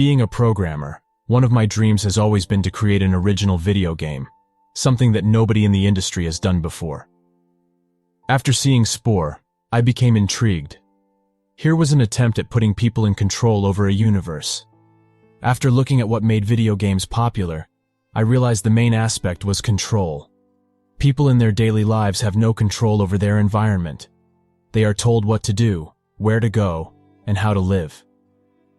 Being a programmer, one of my dreams has always been to create an original video game, something that nobody in the industry has done before. After seeing Spore, I became intrigued. Here was an attempt at putting people in control over a universe. After looking at what made video games popular, I realized the main aspect was control. People in their daily lives have no control over their environment. They are told what to do, where to go, and how to live.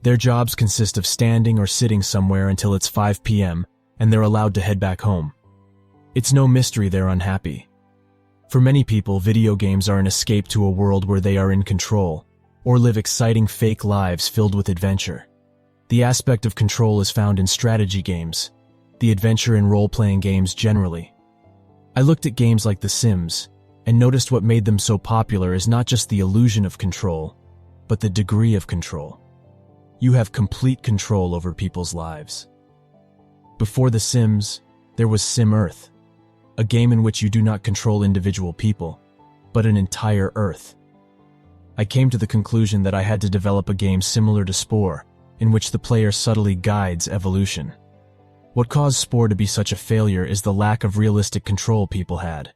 Their jobs consist of standing or sitting somewhere until it's 5 p.m. and they're allowed to head back home. It's no mystery they're unhappy. For many people, video games are an escape to a world where they are in control, or live exciting fake lives filled with adventure. The aspect of control is found in strategy games, the adventure and role-playing games generally. I looked at games like The Sims, and noticed what made them so popular is not just the illusion of control, but the degree of control. You have complete control over people's lives. Before The Sims, there was Sim Earth, a game in which you do not control individual people, but an entire Earth. I came to the conclusion that I had to develop a game similar to Spore, in which the player subtly guides evolution. What caused Spore to be such a failure is the lack of realistic control people had.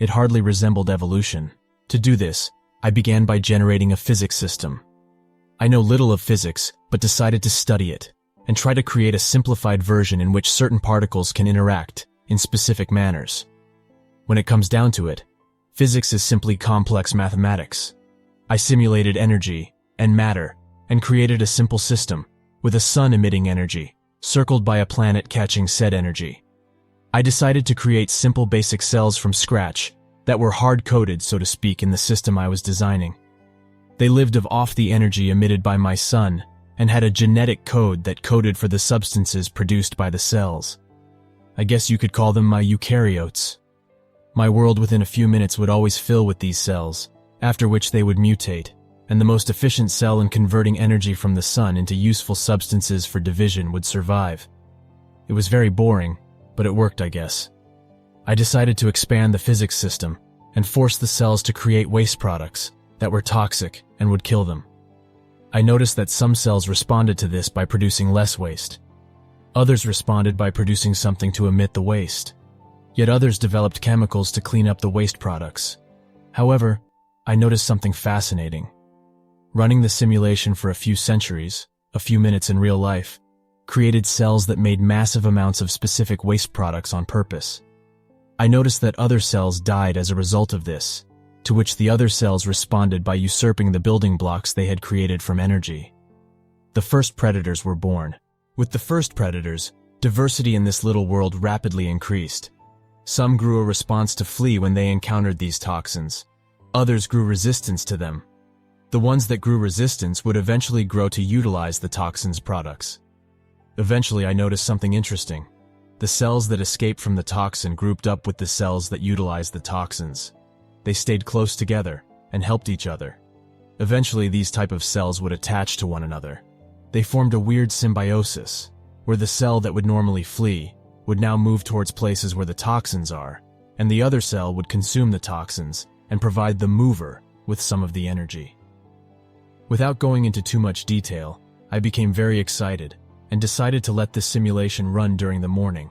It hardly resembled evolution. To do this, I began by generating a physics system. I know little of physics, but decided to study it, and try to create a simplified version in which certain particles can interact in specific manners. When it comes down to it, physics is simply complex mathematics. I simulated energy and matter and created a simple system with a sun emitting energy, circled by a planet catching said energy. I decided to create simple basic cells from scratch that were hard-coded, so to speak, in the system I was designing. They lived off the energy emitted by my sun and had a genetic code that coded for the substances produced by the cells. I guess you could call them my eukaryotes. My world within a few minutes would always fill with these cells, after which they would mutate, and the most efficient cell in converting energy from the sun into useful substances for division would survive. It was very boring, but it worked, I guess. I decided to expand the physics system and force the cells to create waste products that were toxic and would kill them. I noticed that some cells responded to this by producing less waste. Others responded by producing something to emit the waste. Yet others developed chemicals to clean up the waste products. However, I noticed something fascinating. Running the simulation for a few centuries, a few minutes in real life, created cells that made massive amounts of specific waste products on purpose. I noticed that other cells died as a result of this, to which the other cells responded by usurping the building blocks they had created from energy. The first predators were born. With the first predators, diversity in this little world rapidly increased. Some grew a response to flee when they encountered these toxins. Others grew resistance to them. The ones that grew resistance would eventually grow to utilize the toxins' products. Eventually, I noticed something interesting. The cells that escaped from the toxin grouped up with the cells that utilized the toxins. They stayed close together and helped each other. Eventually, these type of cells would attach to one another. They formed a weird symbiosis, where the cell that would normally flee would now move towards places where the toxins are, and the other cell would consume the toxins and provide the mover with some of the energy. Without going into too much detail, I became very excited and decided to let this simulation run during the morning.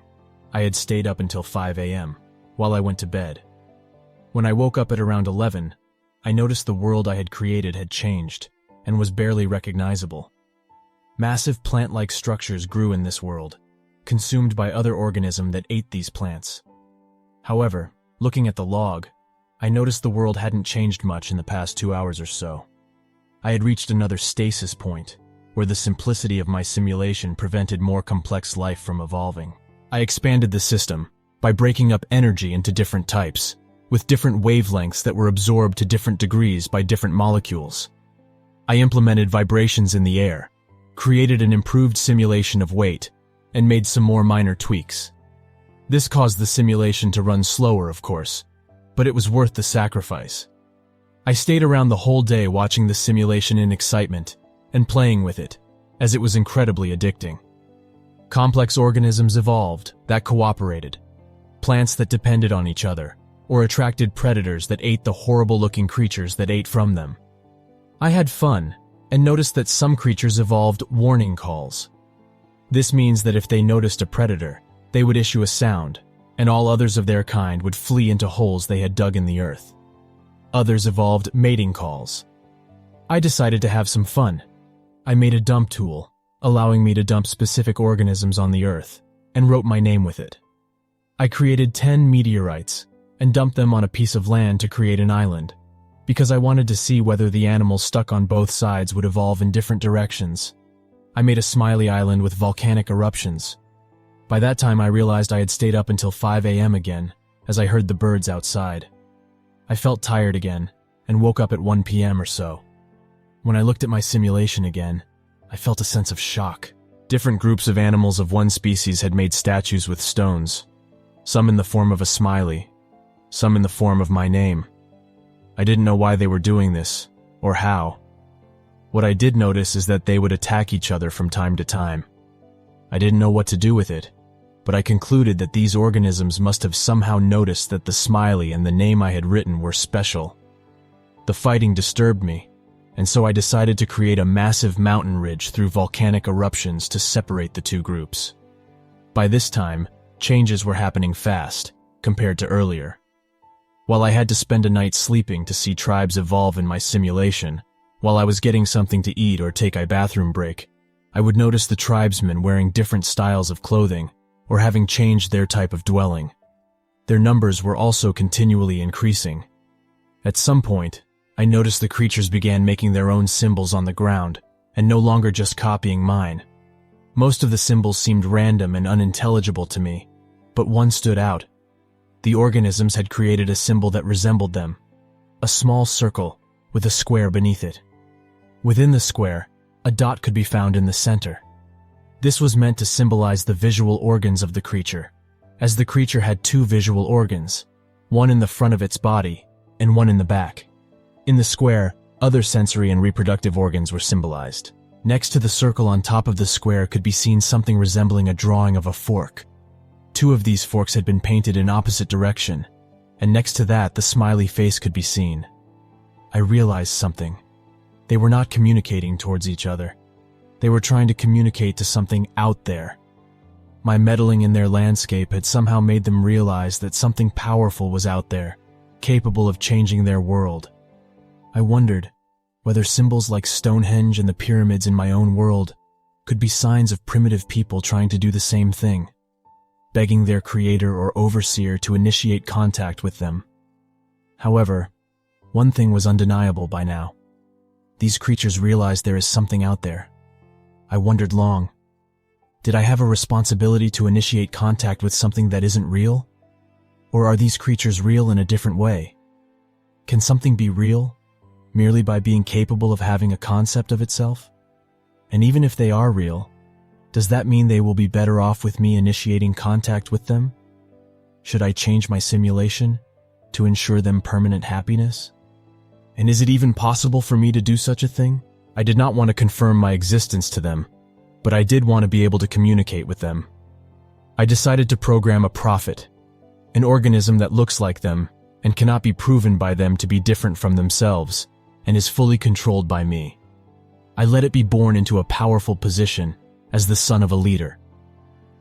I had stayed up until 5 a.m. while I went to bed. When I woke up at around 11, I noticed the world I had created had changed and was barely recognizable. Massive plant-like structures grew in this world, consumed by other organisms that ate these plants. However, looking at the log, I noticed the world hadn't changed much in the past 2 hours or so. I had reached another stasis point, where the simplicity of my simulation prevented more complex life from evolving. I expanded the system by breaking up energy into different types, with different wavelengths that were absorbed to different degrees by different molecules. I implemented vibrations in the air, created an improved simulation of weight, and made some more minor tweaks. This caused the simulation to run slower, of course, but it was worth the sacrifice. I stayed around the whole day watching the simulation in excitement and playing with it, as it was incredibly addicting. Complex organisms evolved that cooperated, plants that depended on each other, or attracted predators that ate the horrible-looking creatures that ate from them. I had fun and noticed that some creatures evolved warning calls, This means that if they noticed a predator, they would issue a sound, and all others of their kind would flee into holes they had dug in the earth. Others evolved mating calls. I decided to have some fun. I made a dump tool, allowing me to dump specific organisms on the earth, and wrote my name with it. I created 10 meteorites and dumped them on a piece of land to create an island, because I wanted to see whether the animals stuck on both sides would evolve in different directions. I made a smiley island with volcanic eruptions. By that time, I realized I had stayed up until 5 a.m. again, as I heard the birds outside. I felt tired again, and woke up at 1 p.m. or so. When I looked at my simulation again, I felt a sense of shock. Different groups of animals of one species had made statues with stones, some in the form of a smiley, some in the form of my name. I didn't know why they were doing this, or how. What I did notice is that they would attack each other from time to time. I didn't know what to do with it, but I concluded that these organisms must have somehow noticed that the smiley and the name I had written were special. The fighting disturbed me, and so I decided to create a massive mountain ridge through volcanic eruptions to separate the two groups. By this time, changes were happening fast, compared to earlier. While I had to spend a night sleeping to see tribes evolve in my simulation, while I was getting something to eat or take a bathroom break, I would notice the tribesmen wearing different styles of clothing or having changed their type of dwelling. Their numbers were also continually increasing. At some point, I noticed the creatures began making their own symbols on the ground and no longer just copying mine. Most of the symbols seemed random and unintelligible to me, but one stood out. The organisms had created a symbol that resembled them, a small circle with a square beneath it. Within the square, a dot could be found in the center. This was meant to symbolize the visual organs of the creature, as the creature had two visual organs, one in the front of its body and one in the back. In the square, other sensory and reproductive organs were symbolized. Next to the circle on top of the square could be seen something resembling a drawing of a fork. Two of these forks had been painted in opposite direction, and next to that the smiley face could be seen. I realized something. They were not communicating towards each other. They were trying to communicate to something out there. My meddling in their landscape had somehow made them realize that something powerful was out there, capable of changing their world. I wondered whether symbols like Stonehenge and the pyramids in my own world could be signs of primitive people trying to do the same thing, begging their creator or overseer to initiate contact with them. However, one thing was undeniable by now. These creatures realized there is something out there. I wondered long, did I have a responsibility to initiate contact with something that isn't real? Or are these creatures real in a different way? Can something be real merely by being capable of having a concept of itself? And even if they are real, does that mean they will be better off with me initiating contact with them? Should I change my simulation to ensure them permanent happiness? And is it even possible for me to do such a thing? I did not want to confirm my existence to them, but I did want to be able to communicate with them. I decided to program a prophet, an organism that looks like them and cannot be proven by them to be different from themselves and is fully controlled by me. I let it be born into a powerful position as the son of a leader.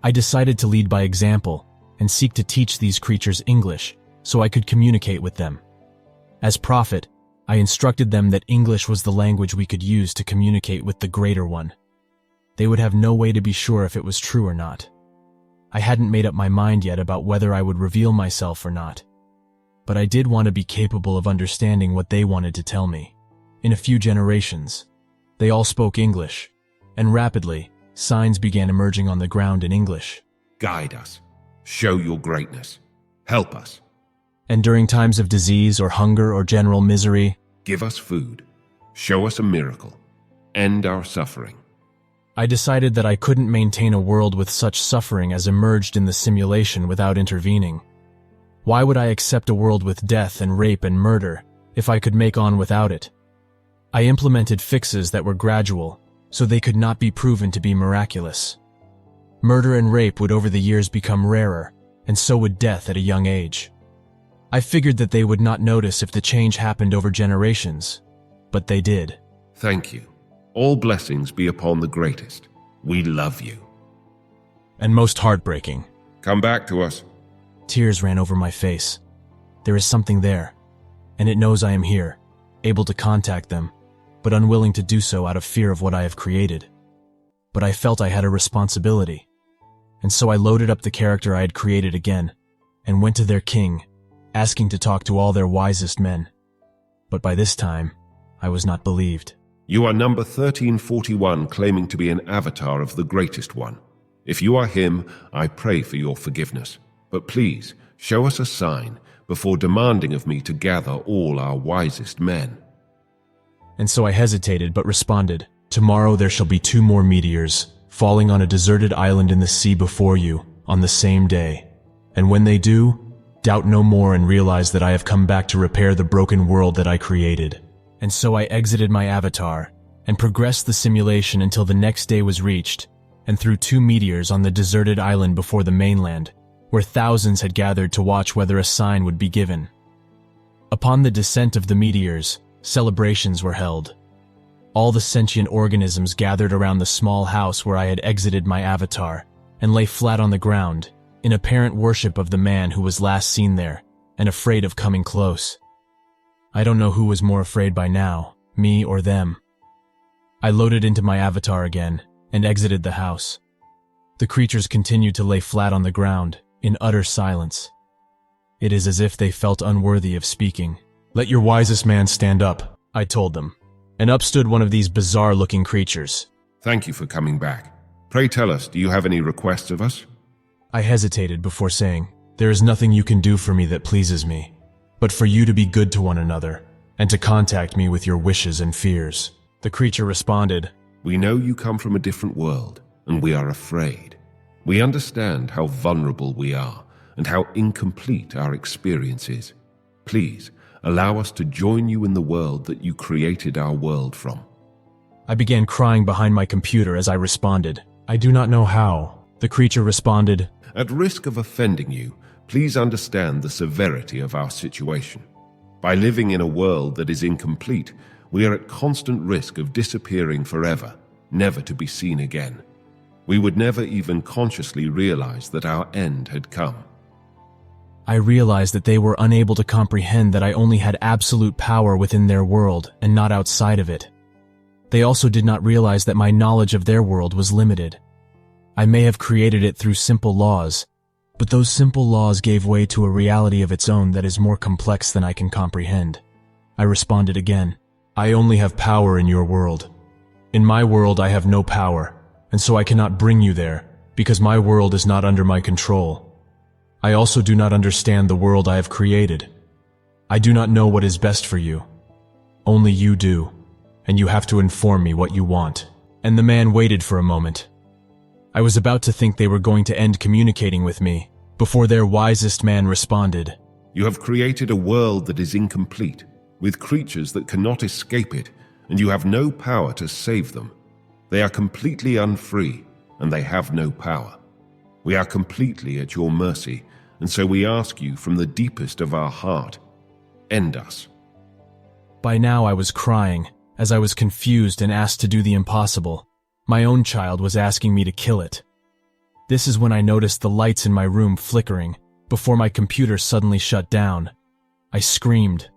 I decided to lead by example and seek to teach these creatures English so I could communicate with them. As prophet, I instructed them that English was the language we could use to communicate with the greater one. They would have no way to be sure if it was true or not. I hadn't made up my mind yet about whether I would reveal myself or not, but I did want to be capable of understanding what they wanted to tell me. In a few generations, they all spoke English, and rapidly, signs began emerging on the ground in English. Guide us. Show your greatness. Help us. And during times of disease or hunger or general misery, give us food. Show us a miracle. End our suffering. I decided that I couldn't maintain a world with such suffering as emerged in the simulation without intervening. Why would I accept a world with death and rape and murder if I could make on without it? I implemented fixes that were gradual, so they could not be proven to be miraculous. Murder and rape would over the years become rarer, and so would death at a young age. I figured that they would not notice if the change happened over generations, but they did. Thank you. All blessings be upon the greatest. We love you. and most heartbreaking. Come back to us. Tears ran over my face. There is something there, and it knows I am here, able to contact them, but unwilling to do so out of fear of what I have created. But I felt I had a responsibility, and so I loaded up the character I had created again, and went to their king, asking to talk to all their wisest men. But by this time, I was not believed. You are number 1341, claiming to be an avatar of the greatest one. If you are him, I pray for your forgiveness. But please, show us a sign before demanding of me to gather all our wisest men. And so I hesitated but responded, "Tomorrow there shall be 2 more meteors, falling on a deserted island in the sea before you, on the same day. And when they do, doubt no more and realize that I have come back to repair the broken world that I created." And so I exited my avatar and progressed the simulation until the next day was reached, and threw 2 meteors on the deserted island before the mainland, where thousands had gathered to watch whether a sign would be given. Upon the descent of the meteors, celebrations were held. All the sentient organisms gathered around the small house where I had exited my avatar and lay flat on the ground, in apparent worship of the man who was last seen there and afraid of coming close. I don't know who was more afraid by now, me or them. I loaded into my avatar again and exited the house. The creatures continued to lay flat on the ground, in utter silence. It is as if they felt unworthy of speaking. "Let your wisest man stand up," I told them, and up stood one of these bizarre-looking creatures. Thank you for coming back. Pray tell us, do you have any requests of us? I hesitated before saying, "There is nothing you can do for me that pleases me, but for you to be good to one another, and to contact me with your wishes and fears." The creature responded, We know you come from a different world, and we are afraid. We understand how vulnerable we are, and how incomplete our experience is. Please, allow us to join you in the world that you created our world from. I began crying behind my computer as I responded, "I do not know how." The creature responded, At risk of offending you, please understand the severity of our situation. By living in a world that is incomplete, we are at constant risk of disappearing forever, never to be seen again. We would never even consciously realize that our end had come. I realized that they were unable to comprehend that I only had absolute power within their world and not outside of it. They also did not realize that my knowledge of their world was limited. I may have created it through simple laws, but those simple laws gave way to a reality of its own that is more complex than I can comprehend. I responded again, "I only have power in your world. In my world I have no power, and so I cannot bring you there, because my world is not under my control. I also do not understand the world I have created. I do not know what is best for you. Only you do, and you have to inform me what you want." And the man waited for a moment. I was about to think they were going to end communicating with me, before their wisest man responded, You have created a world that is incomplete, with creatures that cannot escape it, and you have no power to save them. They are completely unfree, and they have no power. We are completely at your mercy, and so we ask you from the deepest of our heart, end us. By now I was crying, as I was confused and asked to do the impossible. My own child was asking me to kill it. This is when I noticed the lights in my room flickering, before my computer suddenly shut down. I screamed.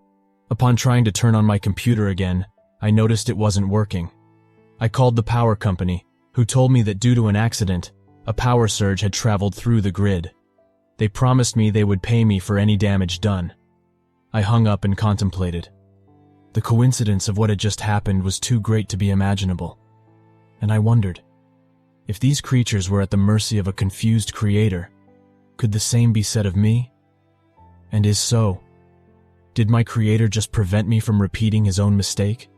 Upon trying to turn on my computer again, I noticed it wasn't working. I called the power company, who told me that due to an accident, a power surge had traveled through the grid. They promised me they would pay me for any damage done. I hung up and contemplated. The coincidence of what had just happened was too great to be imaginable. And I wondered, if these creatures were at the mercy of a confused creator, could the same be said of me? And is so, did my creator just prevent me from repeating his own mistake?